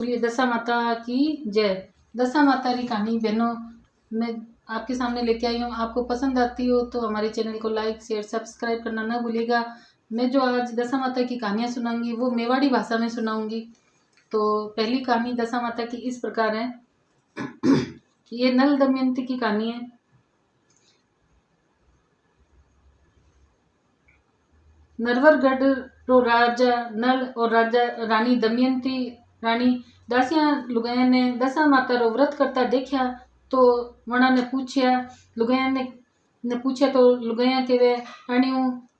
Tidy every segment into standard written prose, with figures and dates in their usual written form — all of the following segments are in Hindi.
बोलिए दशा माता की जय। दशा माता की कहानी बहनों मैं आपके सामने लेके आई हूँ। आपको पसंद आती हो तो हमारे चैनल को लाइक शेयर सब्सक्राइब करना ना भूलिएगा। मैं जो आज दशा माता की कहानियाँ सुनाऊंगी वो मेवाड़ी भाषा में सुनाऊंगी। तो पहली कहानी दशा माता की इस प्रकार है। ये नल दमयंती की कहानी है। नरवरगढ़ रो राजा नल और राजा रानी दमयंती रानी दासियां लुगाया ने दशा माता रो व्रत करता देखा तो वणा ने पूछया लुगाया ने पूछा तो लुगाया के वे रानी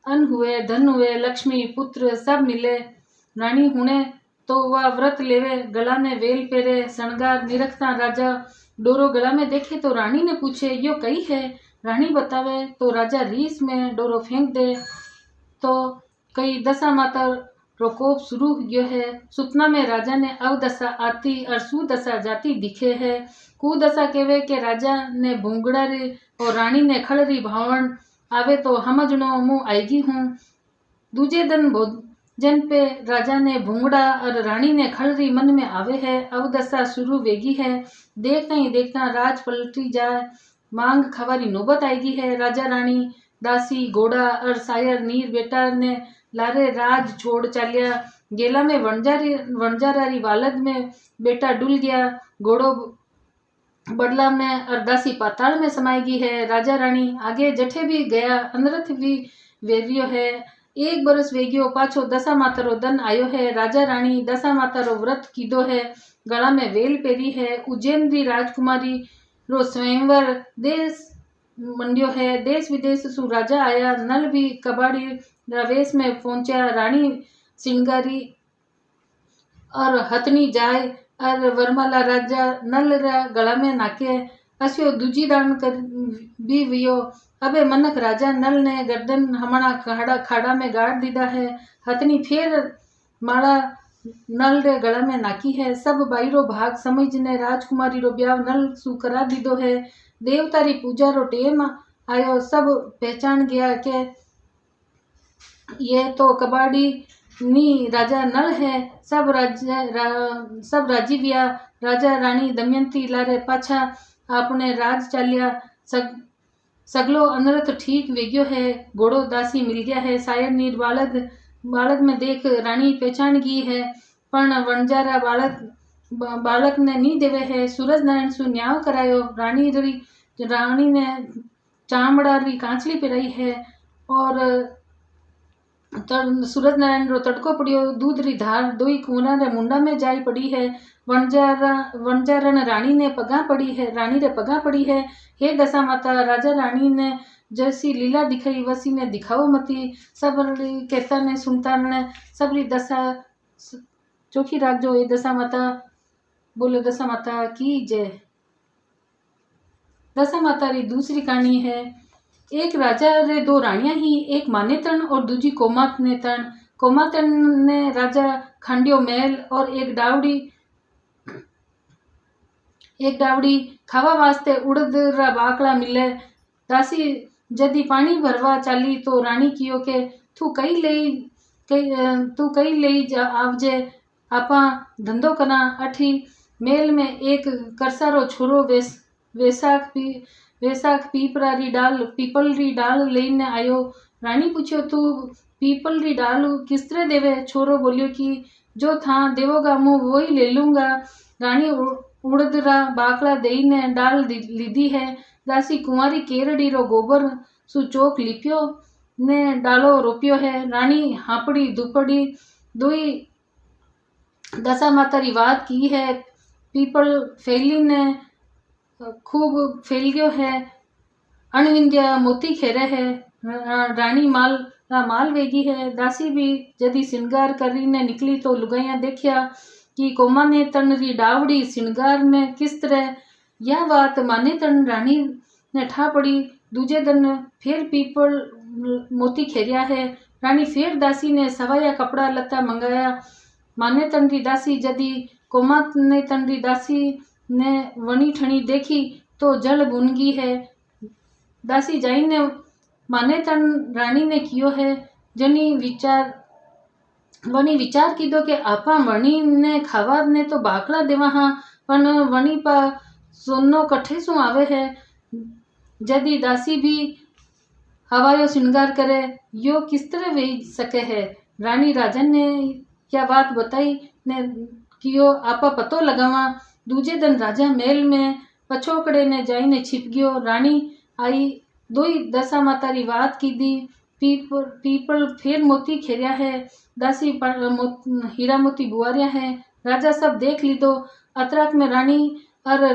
अन्न हुए धन हुए लक्ष्मी पुत्र सब मिले। रानी हुणे तो वह व्रत लेवे गला में वेल पेरे शणगार निरखता राजा डोरो गला में देखे तो रानी ने पूछे यो कई है। रानी बतावे तो राजा रीस में डोरो फेंक दे तो कई दशा माता प्रकोप शुरू हुआ है। सुपना में राजा ने अवदशा आती और सुदशा जाती दिखे है। कुदशा केवे के राजा ने भूंगड़ा रे और रानी ने खड़री भावण आवे तो हमजनो मुँह आएगी हूँ। दूजे दिन भोजन पे राजा ने भूंगड़ा और रानी ने खड़री मन में आवे है। अवदशा शुरू वेगी है। देखता ही देखता राज पलटी जाए मांग खवारी नौबत आएगी है। राजा रानी दासी घोड़ा और सायर नीर बेटा ने लारे राज छोड़ चालिया। गेला में वणजारारी वालद में बेटा डुल गया। घोड़ो बदला में और दासी पाताल में समाएगी है। राजा रानी आगे जठे भी गया अनरथ भी वेवियो है। एक बरस वेगियो पाछो दशा माता रो दन आयो है। राजा रानी दशा माता रो व्रत कीधो है गला में वेल पेरी है। उज्जैन री राजकुमारी रो स्वयंवर देश मंडियो है। देश विदेश सु राजा आया नल भी कबाड़ी रवेश में पहुंचा। रानी सिंगारी और हथनी जाए और वरमाला राजा नल रा गला में नाके अस्यो दूजी दान कर भी वियो। अबे मनक राजा नल ने गर्दन हमारा खाड़ा में गाड़ दीदा है। हथनी फिर माला नल रे गला में नाकी है। सब बाईरो भाग समझ ने राजकुमारी रो ब्याह नल सु करा दीदो है। देवता री पूजा रो टेम आयो सब पहचान गया के ये तो कबाड़ी नी राजा नल है। सब राजी बिया। राजा रानी दमयंती लारे पाछा अपने राज चालिया। सगलो अनरथ ठीक वेग्यो है। घोड़ो दासी मिल गया है। सायर नीर बालक में देख रानी पहचान गई है पण वणजारा बालक ने नी देवे है। सूरज नारायण सु न्याव करायो। रानी ने चामड़ा री कांचली पिराई है और सूरज नारायण रो तड़को पड़ियो। दूध री धार दोई कुंवरा रे मुंडा में जाई पड़ी है। वणजारण रानी ने पगा पड़ी है। रानी रे पगा पड़ी है। हे दशा माता राजा रानी ने जैसी लीला दिखाई वसी ने दिखाओ मती। सब कहता ने सुनता ने सबरी दशा चोखी राखजो। हे दशा माता बोलो दशा माता की जय। दशा माता री दूसरी कहानी है। एक राजा रे दो रानियां ही एक मानेतन और दूजी कोमातनेतन। कोमातन ने राजा खंडियो महल और एक डावड़ी खावा वास्ते उड़द रा बाकड़ा मिले। दासी जदी पानी भरवा चाली तो रानी कियो के तू कई ले जा आवजे आपा धंधो करा। अठी मेल में एक करसारो छोरो वैसाख पीपल री डाल लेने आयो। रानी पूछो तू पीपल री डाल किस तरह देवे। छोरो बोलियो कि जो था देवोगा मुँह वो ही ले लूंगा। रानी उड़द रा बाकड़ा देई ने डाल लीधी है। दासी कुंवारी केरड़ी रो गोबर सु चौक लिपियो ने डालो रोपियो है। रानी हापड़ी दुपड़ी दुई दशा माता री बात की है। पीपल फैली ने खूब फैल गयो है। अणविंद्या मोती खेरे है। रानी माल वेगी है। दासी भी जदी श्रृंगार करी ने निकली तो लुगाइया देखिया कि कोमा ने तन री डावड़ी श्रृंगार में किस तरह। यह बात माने तन रानी ने ठा पड़ी। दूजे दिन फिर पीपल मोती खेरिया है। रानी फिर दासी ने सवाया कपड़ा लत्ता मंगाया। माने तन री दासी जदी कोमा ने तन री दासी ने वणी ठणी देखी तो जल बुनगी है। दासी जाई ने माने तन रानी ने कियो है जनी विचार वणी विचार कीधो कि आपा वणी ने खावा ने तो बाकड़ा देवा हाँ, पण वणी पा सोनो कठे सु आवे है। जदी दासी भी हवायो श्रृंगार करे, यो किस तरह वेच सके है। रानी राजन ने क्या बात बताई ने कियो आपा पतो लगावा। दूजे दिन राजा महल में पछोकड़े ने जाईने छिप गयो। रानी आई दोई दशा माता री बात की दी। पीपल फिर मोती खेरिया है, दासी हीरा मोती बुआरिया है। राजा सब देख लीधो। अतराक में रानी और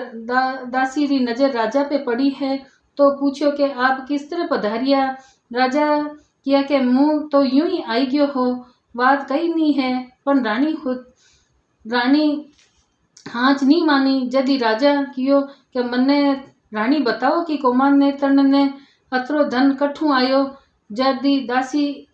दासी री नजर राजा पे पड़ी है, तो पूछो कि आप किस तरह पधारिया। राजा किया कि मुँह तो यूं ही आई गयो हो, बात कही नहीं है। पर रानी हाथ नहीं मानी। जदी राजा कियो कि मन्ने रानी बताओ कि कोमान ने तन ने अतरो धन कठू आयो। जदी दासी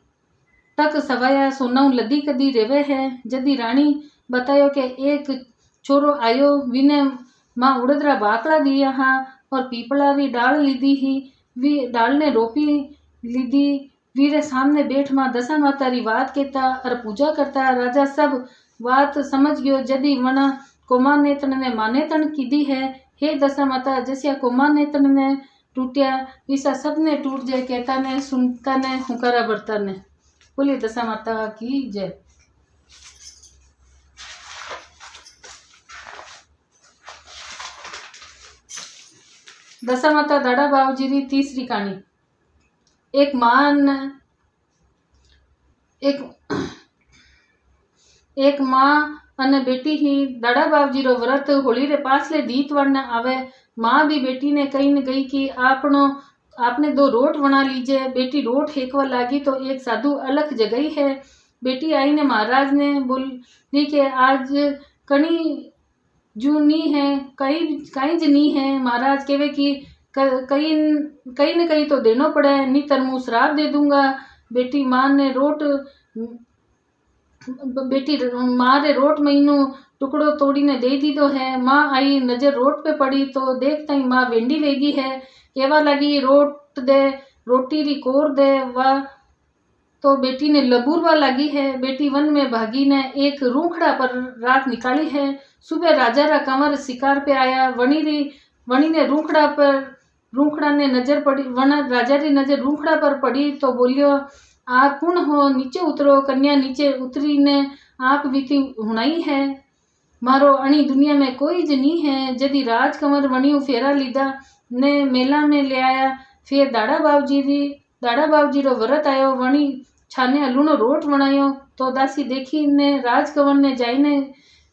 तक सवाया सोना लदी कदी रेवे है। जदी रानी बतायो कि एक छोरो आयो, विने माँ उड़दरा बाकड़ा दिया हाँ और पीपला री डाल लीधी ही। वी डाल ने रोपी लीधी। वीरे सामने बैठ माँ दशा माता री बात कहता और पूजा करता। राजा सब बात समझ गयो। जदी वना कोमान नेतन ने माने तन कीधी है, हे दशा माता जैसा कोमान नेतन ने टूटिया विसा सब ने टूट जाए। कहता ने सुनता ने हुकारा बरता ने। बोलिए दशा माता की जय। दशा माता दाड़ा बावजी री तीसरी कहानी। एक माँ अने बेटी ही दाड़ा बावजी रो व्रत होली रे पाछले दीतवार ने आवे। माँ भी बेटी ने कही न गई कि आपने 2 रोट बना लीजिए। बेटी रोट हेकवा लागी तो एक साधु अलग जगही है। बेटी आई ने महाराज ने बोली कि आज कणी जू नी है, कहीं ज नी है। महाराज कहवे कि कहीं न कहीं तो देनो पड़े, नहीं तर मुँह श्राप दे दूंगा। बेटी माँ रे रोट महीनों टुकड़ो तोड़ी ने दे दीदो है। माँ आई नजर रोट पे पड़ी तो देखता ही माँ वेंडी वेगी है। केवा लगी रोट दे, रोटी री कोर दे। वाह तो बेटी ने लबूरवा लगी है। बेटी वन में भागी ने एक रूखड़ा पर रात निकाली है। सुबह राजा रा कंवर शिकार पे आया। वणी ने रूखड़ा ने नजर पड़ी। राजा री नजर रूखड़ा पर पड़ी तो बोलियो, आप कौन हो, नीचे उतरो। कन्या नीचे उतरी ने आप बीती हुणाई है, मारो अणी दुनिया में कोई ज नहीं है। जदी राजकंवर वणी फेरा लीधा ने मेला में ले आया। फिर दाड़ा बावजी रो व्रत आयो। वणी छाने अलूनो रोट बनायो तो दासी देखी ने राजकंवर ने जाईने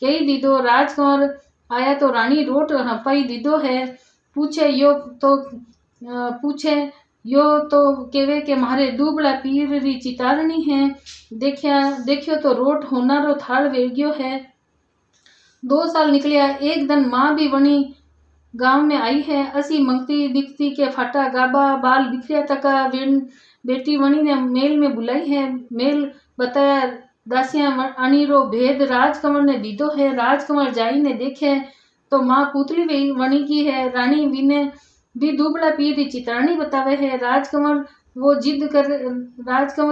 कही दीदो। राजकंवर आया तो रानी रोट हपाई दीदो है। पूछे यो तो केवे के मारे दूबड़ा पीर री चितारणी है। देखियो तो रोट होना रो थाल वेग्यो है। 2 साल निकलिया। एक दिन माँ भी वणी गांव में आई है। असी मंगती दिखती के फाटा गाबा बाल बिखरिया तका। बेटी वणी ने मेल में बुलाई है। मेल बताया दासियां अणी रो भेद राजकंवर ने दीदो है। राजकंवर जाई ने देखे तो माँ पुतली वणी की है। रानी विने भी दुबड़ा पीर री चितारणी बतावे है। राजकंवर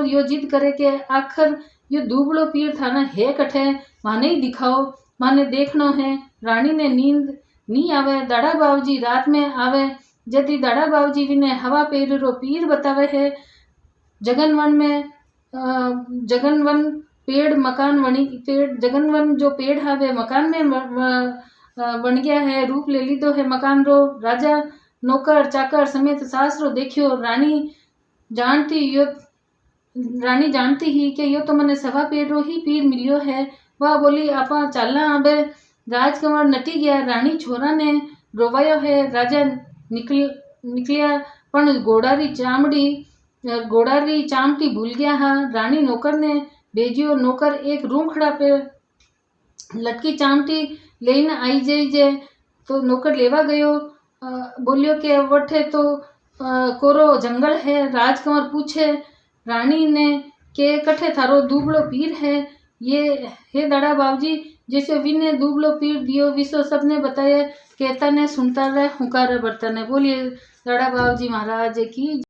यो जिद करे के आखिर यो दुबड़ो पीर थाना है कठे, माने ही दिखाओ, माने देखनो है। रानी ने नींद नहीं आवे। दाड़ा बावजी रात में आवे। जदी दाड़ा बावजी विने हवा पेर रो पीर बतावे है। जगनवन पेड़ मकान जगनवन जो पेड़ है वे मकान में बन गया है, रूप ले लीधो है मकान रो। राजा नौकर चाकर समेत सासरो देखियो। रानी जानती ही कि यो तो मने सवा पेड़ रो ही पीर मिलियो है। वह बोली, आपा चालना आबे। राजकंवर नटी गया। रानी छोरा ने रोवायो है। राजा निकलिया पण घोड़ा री चामटी भूल गया हा। रानी नौकर ने भेजियो। नौकर एक रूखड़ा पे लटकी चामटी लेने आई जे तो नौकर लेवा गयो। बोलियो के वठे तो कोरो जंगल है। राजकंवर पूछे रानी ने के कठे थारो दुबड़ो पीर है। ये हे दाड़ा बावजी जैसे विने दुबड़ो पीर दियो विसो सबने बताया। कहता ने सुनता रहे हुकारा बरता ने। बोलिए दाड़ा बावजी महाराज की।